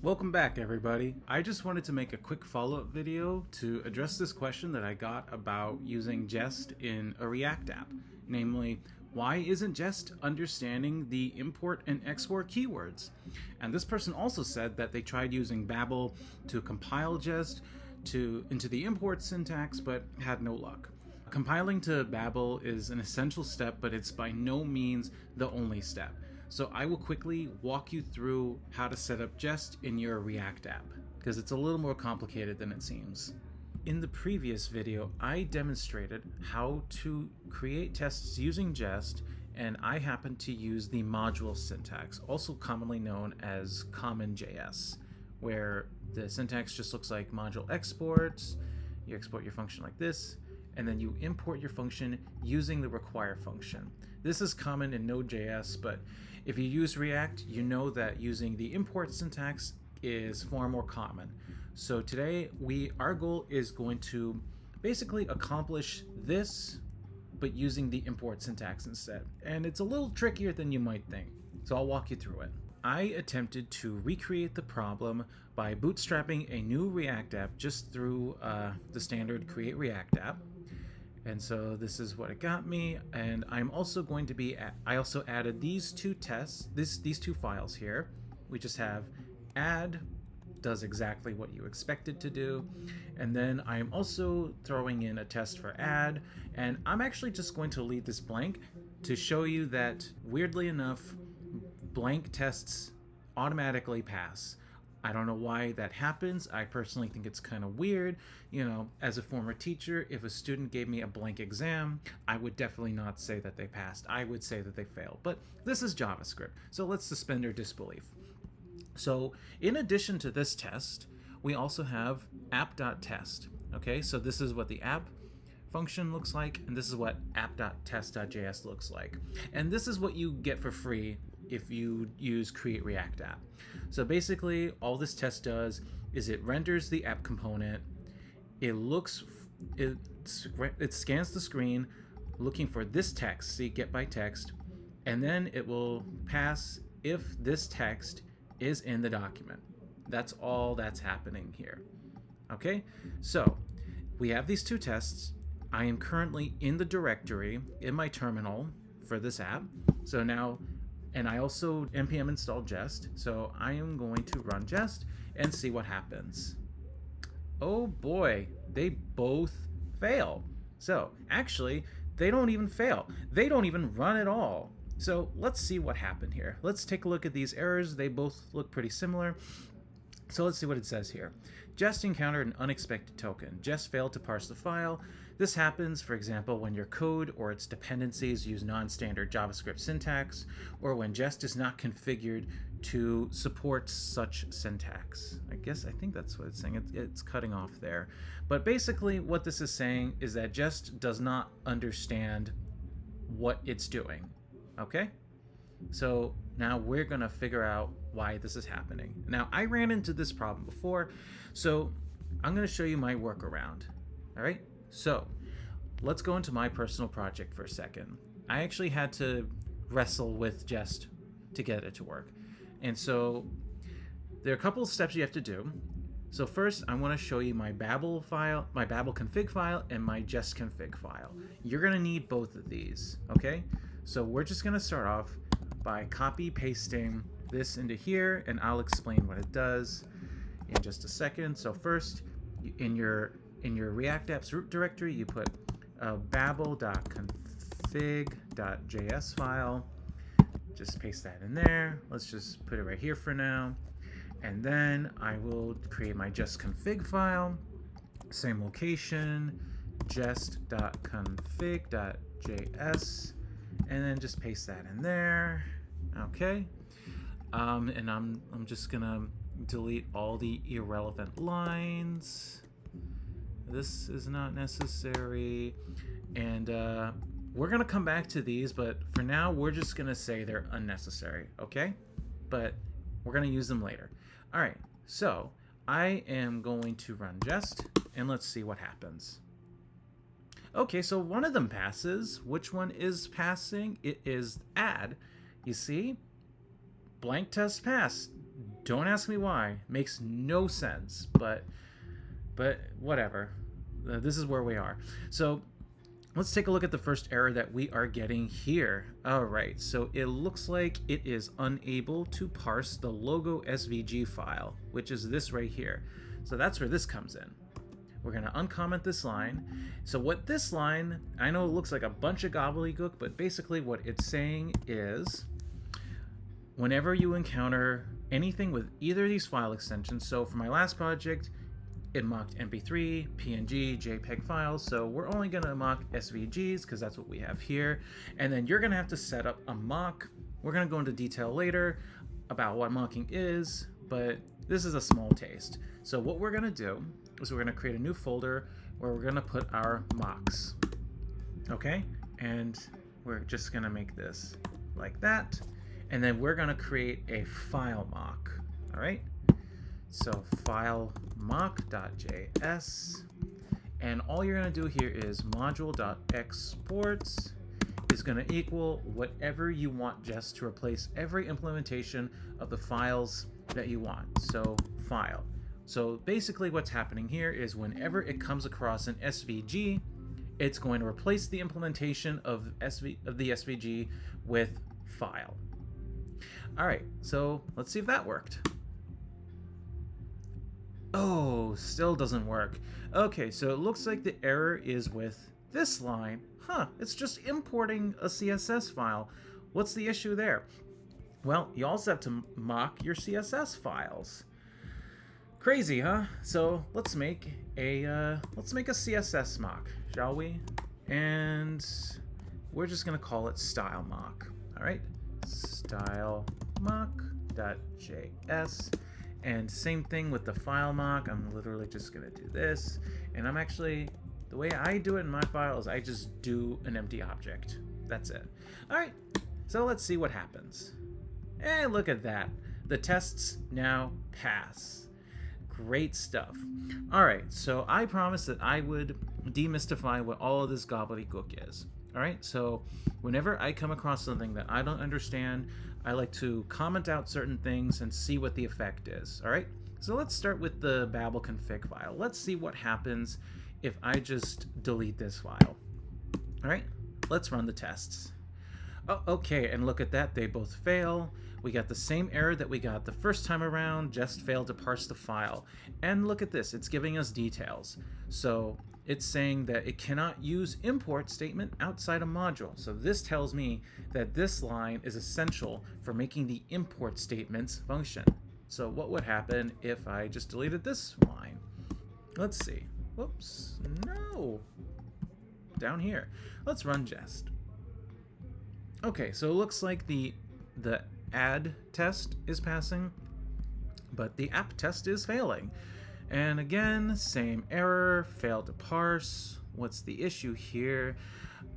Welcome back, everybody. I just wanted to make a quick follow-up video to address this question that I got about using Jest in a React app. Namely, why isn't Jest understanding the import and export keywords? And this person also said that they tried using Babel to compile Jest into the import syntax, but had no luck. Compiling to Babel is an essential step, but it's by no means the only step. So I will quickly walk you through how to set up Jest in your React app, because it's a little more complicated than it seems. In the previous video, I demonstrated how to create tests using Jest, and I happen to use the module syntax, also commonly known as CommonJS, where the syntax just looks like module exports. You export your function like this, and then you import your function using the require function. This is common in Node.js, but if you use React, you know that using the import syntax is far more common. So today, our goal is going to basically accomplish this, but using the import syntax instead. And it's a little trickier than you might think, so I'll walk you through it. I attempted to recreate the problem by bootstrapping a new React app just through the standard create React app. And so this is what it got me, and I'm also going to be, I also added these two tests, these two files here. We just have add, does exactly what you expect it to do, and then I'm also throwing in a test for add, and I'm actually just going to leave this blank to show you that, weirdly enough, blank tests automatically pass. I don't know why that happens. I personally think it's kind of weird. You know, as a former teacher, if a student gave me a blank exam, I would definitely not say that they passed. I would say that they failed. But this is JavaScript, so let's suspend our disbelief. So in addition to this test, we also have app.test. Okay, so this is what the app function looks like, and this is what app.test.js looks like. And this is what you get for free if you use create React app. So basically all this test does is it renders the app component, it scans the screen looking for this text, see get by text, and then it will pass if this text is in the document. That's all that's happening here. Okay, so we have these two tests. I am currently in the directory in my terminal for this app. So now, and I also npm installed Jest, so I am going to run Jest and see what happens. Oh boy, they both fail. So actually, they don't even fail. They don't even run at all. So let's see what happened here. Let's take a look at these errors. They both look pretty similar. So let's see what it says here. Jest encountered an unexpected token. Jest failed to parse the file. This happens, for example, when your code or its dependencies use non-standard JavaScript syntax, or when Jest is not configured to support such syntax. I think that's what it's saying. It's cutting off there. But basically what this is saying is that Jest does not understand what it's doing. Okay? So now we're going to figure out why this is happening. Now, I ran into this problem before, so I'm going to show you my workaround. All right? So let's go into my personal project for a second. I actually had to wrestle with Jest to get it to work. And so there are a couple of steps you have to do. So first, I want to show you my Babel file, my Babel config file, and my Jest config file. You're going to need both of these, okay? So we're just going to start off by copy pasting this into here, and I'll explain what it does in just a second. So first, in your React apps root directory, you put a babel.config.js file. Just paste that in there. Let's just put it right here for now. And then I will create my Jest config file, same location, jest.config.js, and then just paste that in there. Okay. And I'm just gonna delete all the irrelevant lines. This is not necessary. And we're gonna come back to these, but for now we're just gonna say they're unnecessary, okay? But we're gonna use them later. All right, so I am going to run Jest, and let's see what happens. Okay, so one of them passes. Which one is passing? It is add. You see? Blank test passed. Don't ask me why. Makes no sense, but whatever. This is where we are. So let's take a look at the first error that we are getting here. All right, so it looks like it is unable to parse the logo SVG file, which is this right here. So that's where this comes in. We're gonna uncomment this line. So what this line, I know it looks like a bunch of gobbledygook, but basically what it's saying is, whenever you encounter anything with either of these file extensions, so for my last project, it mocked MP3, PNG, JPEG files, so we're only gonna mock SVGs because that's what we have here. And then you're gonna have to set up a mock. We're gonna go into detail later about what mocking is, but this is a small taste. So what we're gonna do is we're gonna create a new folder where we're gonna put our mocks. Okay, and we're just gonna make this like that. And then we're gonna create a file mock, all right? So file mock.js, and all you're gonna do here is module.exports is gonna equal whatever you want Jest to replace every implementation of the files that you want. So file. So basically what's happening here is whenever it comes across an SVG, it's going to replace the implementation of the SVG with file. All right, so let's see if that worked. Oh, still doesn't work. Okay, so it looks like the error is with this line. Huh, it's just importing a CSS file. What's the issue there? Well, you also have to mock your CSS files. Crazy, huh? So let's make a CSS mock, shall we? And we're just gonna call it style mock. All right, style mock.js. And same thing with the file mock. I'm literally just gonna do this. And I'm actually, the way I do it in my file is I just do an empty object. That's it. All right, so let's see what happens. And look at that. The tests now pass. Great stuff. All right, so I promised that I would demystify what all of this gobbledygook is. All right, so whenever I come across something that I don't understand, I like to comment out certain things and see what the effect is. All right, so let's start with the Babel config file. Let's see what happens if I just delete this file. All right, let's run the tests. Oh, okay, and look at that, they both fail. We got the same error that we got the first time around, just failed to parse the file. And look at this, it's giving us details. So it's saying that it cannot use import statement outside a module. So this tells me that this line is essential for making the import statements function. So what would happen if I just deleted this line? Let's see. Whoops, no. Down here. Let's run Jest. Okay, so it looks like the add test is passing, but the app test is failing. And again, same error, failed to parse. What's the issue here?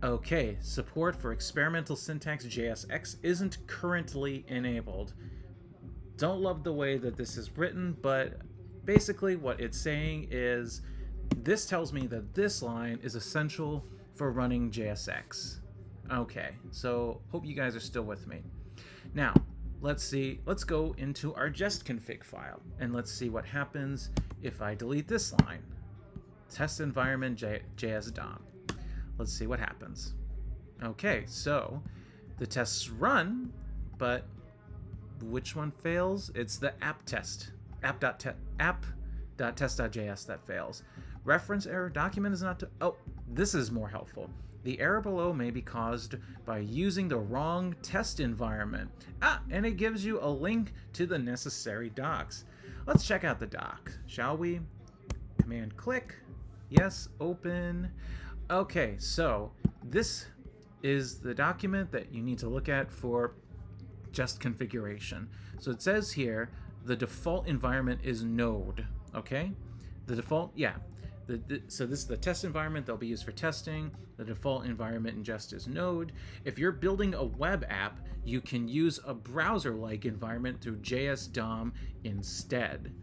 Okay, support for experimental syntax JSX isn't currently enabled. Don't love the way that this is written, but basically what it's saying is this tells me that this line is essential for running JSX. Okay, so hope you guys are still with me. Now, let's go into our Jest config file, and let's see what happens if I delete this line. Test environment JS DOM. Let's see what happens. Okay, so the tests run, but which one fails? It's the app test, app.test.js that fails. Reference error, document is not to, oh, this is more helpful. The error below may be caused by using the wrong test environment. And it gives you a link to the necessary docs. Let's check out the doc, shall we? Command click, yes, open. Okay, so this is the document that you need to look at for Jest configuration. So it says here, the default environment is Node, okay? The default, yeah. So this is the test environment that'll be used for testing. The default environment in Jest is Node. If you're building a web app, you can use a browser-like environment through JS DOM instead.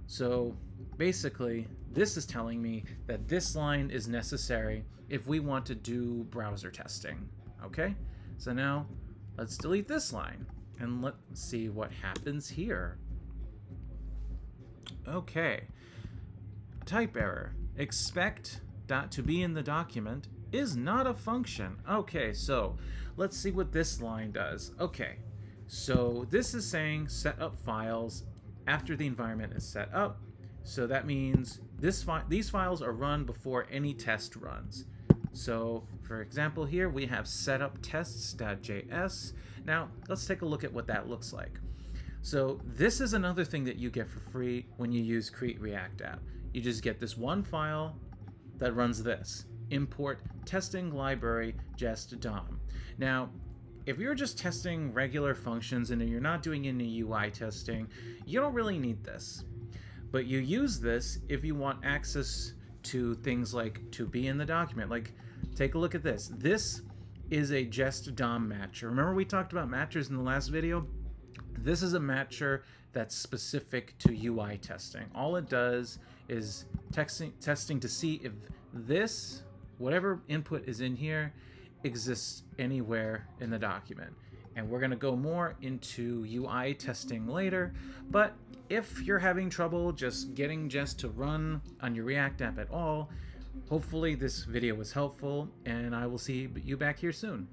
So basically, this is telling me that this line is necessary if we want to do browser testing, okay? So now let's delete this line and let's see what happens here. Okay. Type error. Expect to be in the document is not a function. Okay, so let's see what this line does. Okay, so this is saying set up files after the environment is set up. So that means these files are run before any test runs. So for example here, we have setup tests.js. Now let's take a look at what that looks like. So this is another thing that you get for free when you use Create React App. You just get this one file that runs this. Import testing library jest DOM. Now, if you're just testing regular functions and you're not doing any UI testing, you don't really need this. But you use this if you want access to things like to be in the document. Like, take a look at this. This is a jest DOM matcher. Remember we talked about matchers in the last video? This is a matcher that's specific to UI testing. All it does is testing to see if this, whatever input is in here, exists anywhere in the document. And we're going to go more into UI testing later, but if you're having trouble just getting Jest to run on your React app at all, hopefully this video was helpful, and I will see you back here soon.